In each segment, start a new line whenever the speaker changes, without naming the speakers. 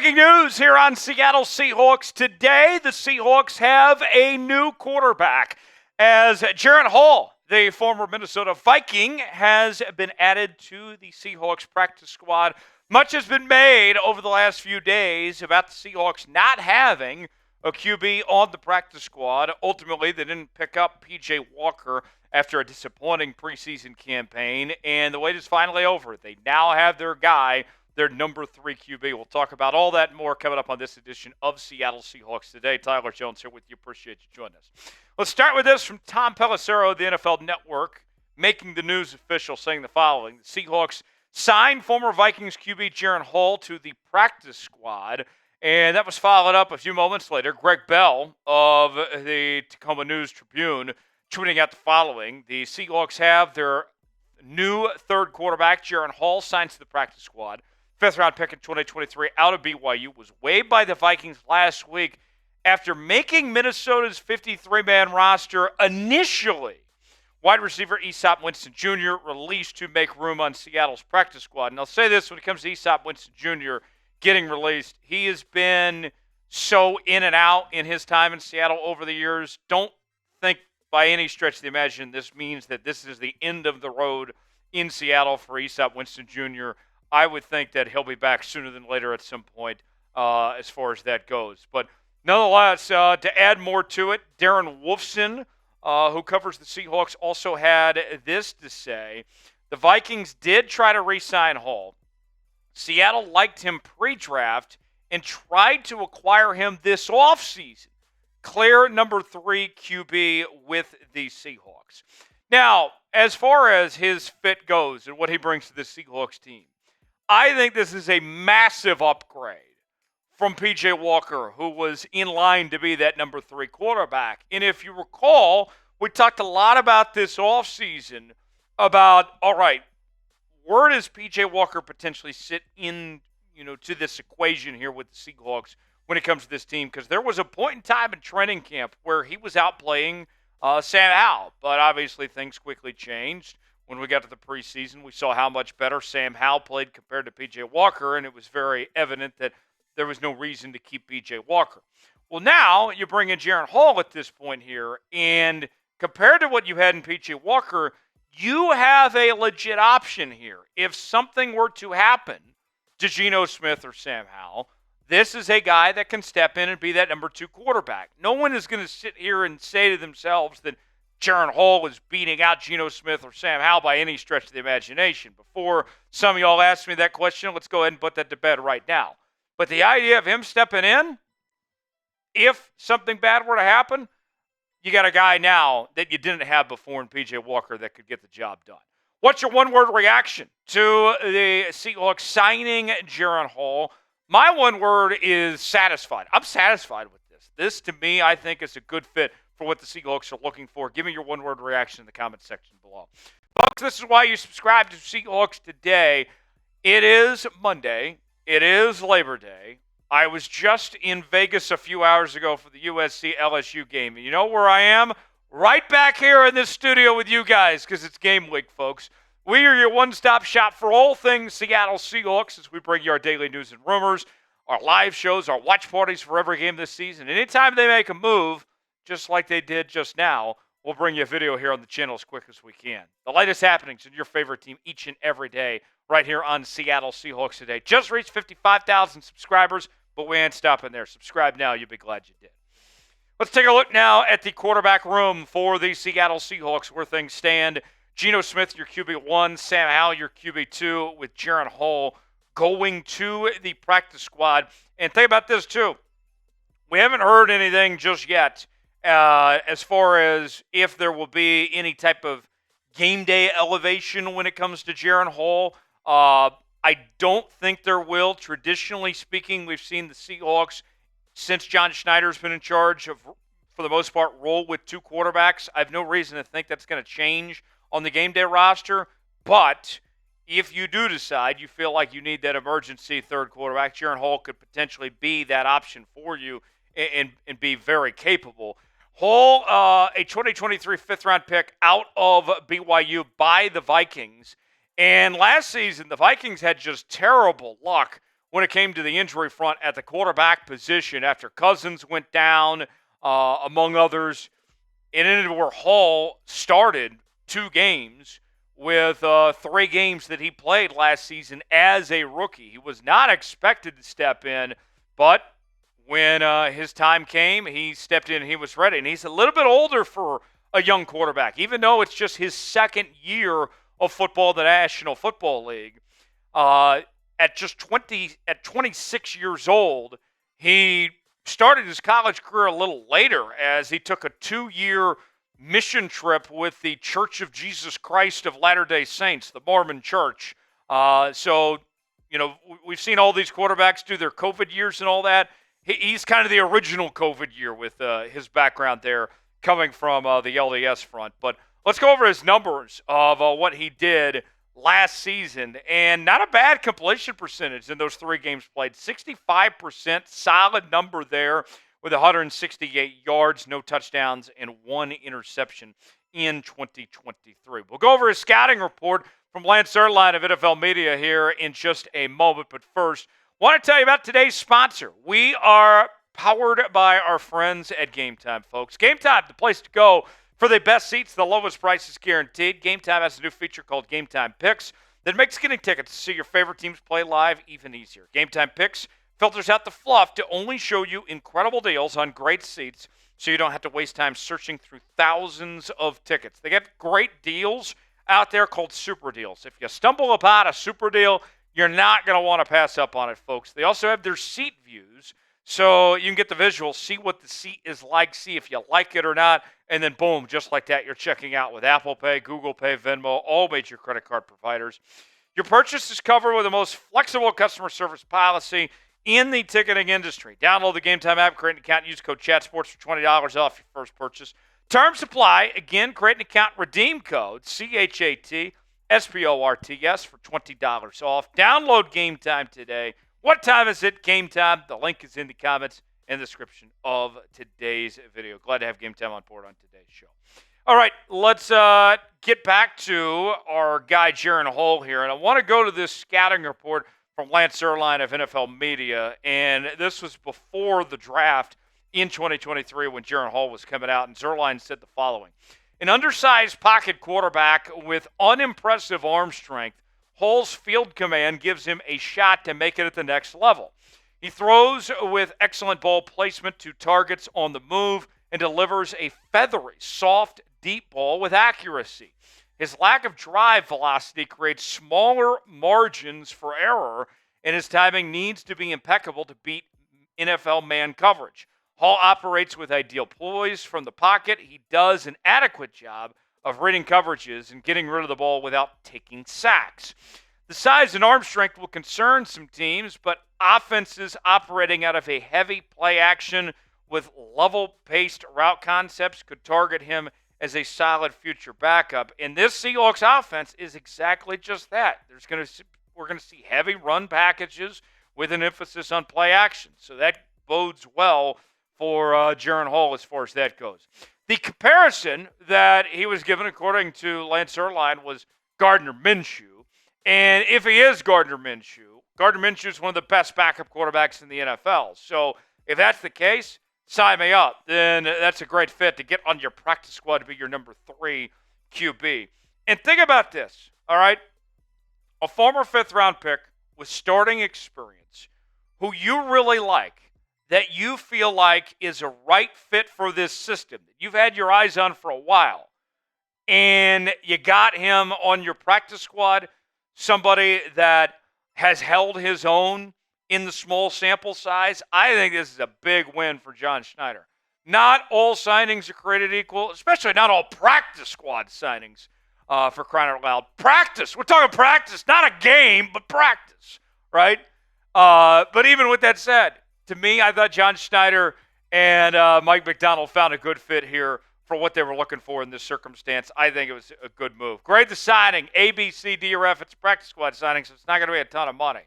Breaking news here on Seattle Seahawks today. The Seahawks have a new quarterback as Jaren Hall, the former Minnesota Viking, has been added to the Seahawks practice squad. Much has been made over the last few days about the Seahawks not having a QB on the practice squad. Ultimately, they didn't pick up P.J. Walker after a disappointing preseason campaign, and the wait is finally over. They now have their guy, their number 3 QB. We'll talk about all that and more coming up on this edition of Seattle Seahawks Today. Tyler Jones here with you. Appreciate you joining us. Let's start with this from Tom Pelissero of the NFL Network, making the news official, saying the following. The Seahawks signed former Vikings QB Jaren Hall to the practice squad, and that was followed up a few moments later. Greg Bell of the Tacoma News-Tribune tweeting out the following. The Seahawks have their new third quarterback, Jaren Hall, signed to the practice squad. 5th-round pick in 2023 out of BYU, was waived by the Vikings last week after making Minnesota's 53-man roster initially. Wide receiver Easop Winston Jr. released to make room on Seattle's practice squad. And I'll say this when it comes to Easop Winston Jr. getting released. He has been so in and out in his time in Seattle over the years. Don't think by any stretch of the imagination this means that this is the end of the road in Seattle for Easop Winston Jr. I would think that he'll be back sooner than later at some point as far as that goes. But nonetheless, to add more to it, Darren Wolfson, who covers the Seahawks, also had this to say. The Vikings did try to re-sign Hall. Seattle liked him pre-draft and tried to acquire him this offseason. Clear number 3 QB with the Seahawks. Now, as far as his fit goes and what he brings to the Seahawks team, I think this is a massive upgrade from P.J. Walker, who was in line to be that number 3 quarterback. And if you recall, we talked a lot about this offseason about, all right, where does P.J. Walker potentially sit in, to this equation here with the Seahawks when it comes to this team? Because there was a point in time in training camp where he was outplaying Sam Howell, but obviously things quickly changed. When we got to the preseason, we saw how much better Sam Howell played compared to P.J. Walker, and it was very evident that there was no reason to keep P.J. Walker. Well, now you bring in Jaren Hall at this point here, and compared to what you had in P.J. Walker, you have a legit option here. If something were to happen to Geno Smith or Sam Howell, this is a guy that can step in and be that number 2 quarterback. No one is going to sit here and say to themselves that Jaren Hall is beating out Geno Smith or Sam Howell by any stretch of the imagination. Before some of y'all ask me that question, let's go ahead and put that to bed right now. But the idea of him stepping in, if something bad were to happen, you got a guy now that you didn't have before in P.J. Walker that could get the job done. What's your one-word reaction to the Seahawks signing Jaren Hall? My one word is satisfied. I'm satisfied with this. This, to me, I think is a good fit for what the Seahawks are looking for. Give me your one-word reaction in the comment section below. Folks, this is why you subscribe to Seahawks Today. It is Monday. It is Labor Day. I was just in Vegas a few hours ago for the USC-LSU game. And you know where I am? Right back here in this studio with you guys because it's game week, folks. We are your one-stop shop for all things Seattle Seahawks as we bring you our daily news and rumors, our live shows, our watch parties for every game this season. Anytime they make a move, just like they did just now, we'll bring you a video here on the channel as quick as we can. The latest happenings in your favorite team each and every day right here on Seattle Seahawks Today. Just reached 55,000 subscribers, but we ain't stopping there. Subscribe now. You'll be glad you did. Let's take a look now at the quarterback room for the Seattle Seahawks, where things stand. Geno Smith, your QB1. Sam Howell, your QB2, with Jaren Hall going to the practice squad. And think about this, too. We haven't heard anything just yet as far as if there will be any type of game day elevation when it comes to Jaren Hall. I don't think there will. Traditionally speaking, we've seen the Seahawks, since John Schneider's been in charge, of, for the most part, roll with 2 quarterbacks. I have no reason to think that's going to change on the game day roster. But if you do decide you feel like you need that emergency third quarterback, Jaren Hall could potentially be that option for you and be very capable. Hall, a 2023 5th-round pick out of BYU by the Vikings. And last season, the Vikings had just terrible luck when it came to the injury front at the quarterback position after Cousins went down, among others. It ended where Hall started 2 games with 3 games that he played last season as a rookie. He was not expected to step in, but when his time came, he stepped in and he was ready. And he's a little bit older for a young quarterback, even though it's just his second year of football in the National Football League. At 26 years old, he started his college career a little later as he took a 2-year mission trip with the Church of Jesus Christ of Latter-day Saints, the Mormon Church. So, we've seen all these quarterbacks do their COVID years and all that. He's kind of the original COVID year with his background there coming from the LDS front. But let's go over his numbers of what he did last season, and not a bad completion percentage in those 3 games played. 65%, solid number there with 168 yards, no touchdowns, and 1 interception in 2023. We'll go over his scouting report from Lance Erline of NFL Media here in just a moment, but first, want to tell you about today's sponsor. We are powered by our friends at Game Time, folks. Game Time, the place to go for the best seats, the lowest prices guaranteed. Game Time has a new feature called Game Time Picks that makes getting tickets to see your favorite teams play live even easier. Game Time Picks filters out the fluff to only show you incredible deals on great seats so you don't have to waste time searching through thousands of tickets. They get great deals out there called super deals. If you stumble upon a super deal, you're not going to want to pass up on it, folks. They also have their seat views, so you can get the visual, see what the seat is like, see if you like it or not, and then boom, just like that, you're checking out with Apple Pay, Google Pay, Venmo, all major credit card providers. Your purchase is covered with the most flexible customer service policy in the ticketing industry. Download the Game Time app, create an account, use code ChatSports for $20 off your first purchase. Terms apply. Again, create an account, redeem code CHATSPORTS for $20 off. Download Game Time today. What time is it? Game Time. The link is in the comments and description of today's video. Glad to have Game Time on board on today's show. All right, let's get back to our guy Jaren Hall here, and I want to go to this scouting report from Lance Erline of NFL Media, and this was before the draft in 2023 when Jaren Hall was coming out, and Erline said the following. An undersized pocket quarterback with unimpressive arm strength, Hall's field command gives him a shot to make it at the next level. He throws with excellent ball placement to targets on the move and delivers a feathery, soft, deep ball with accuracy. His lack of drive velocity creates smaller margins for error, and his timing needs to be impeccable to beat NFL man coverage. Hall operates with ideal poise from the pocket. He does an adequate job of reading coverages and getting rid of the ball without taking sacks. The size and arm strength will concern some teams, but offenses operating out of a heavy play action with level-paced route concepts could target him as a solid future backup. And this Seahawks offense is exactly just that. We're going to see heavy run packages with an emphasis on play action. So that bodes well for Jaren Hall as far as that goes. The comparison that he was given, according to Lance Erline, was Gardner Minshew. And if he is Gardner Minshew is one of the best backup quarterbacks in the NFL. So if that's the case, sign me up. Then that's a great fit to get on your practice squad to be your number 3 QB. And think about this, all right? A former 5th-round pick with starting experience who you really like, that you feel like is a right fit for this system, that you've had your eyes on for a while, and you got him on your practice squad, somebody that has held his own in the small sample size. I think this is a big win for John Schneider. Not all signings are created equal, especially not all practice squad signings, for crying out loud. Practice. We're talking practice, not a game, but practice, right? But even with that said, to me, I thought John Schneider and Mike Macdonald found a good fit here for what they were looking for in this circumstance. I think it was a good move. Grade the signing, ABCDRF. It's a practice squad signing, so it's not going to be a ton of money.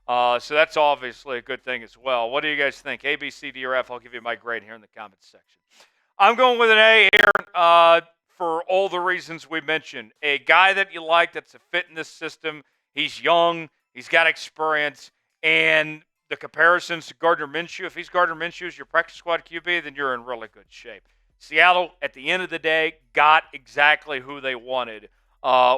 So that's obviously a good thing as well. What do you guys think? ABCDRF, I'll give you my grade here in the comments section. I'm going with an A here for all the reasons we mentioned. A guy that you like that's a fit in this system. He's young. He's got experience. And the comparisons to Gardner Minshew, if he's Gardner Minshew as your practice squad QB, then you're in really good shape. Seattle, at the end of the day, got exactly who they wanted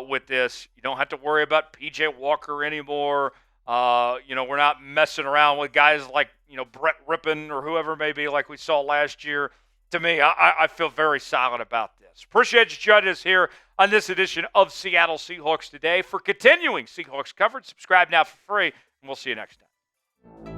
with this. You don't have to worry about P.J. Walker anymore. We're not messing around with guys like, Brett Rippon or whoever it may be like we saw last year. To me, I feel very solid about this. Appreciate you joining us here on this edition of Seattle Seahawks Today. For continuing Seahawks coverage, subscribe now for free, and we'll see you next time.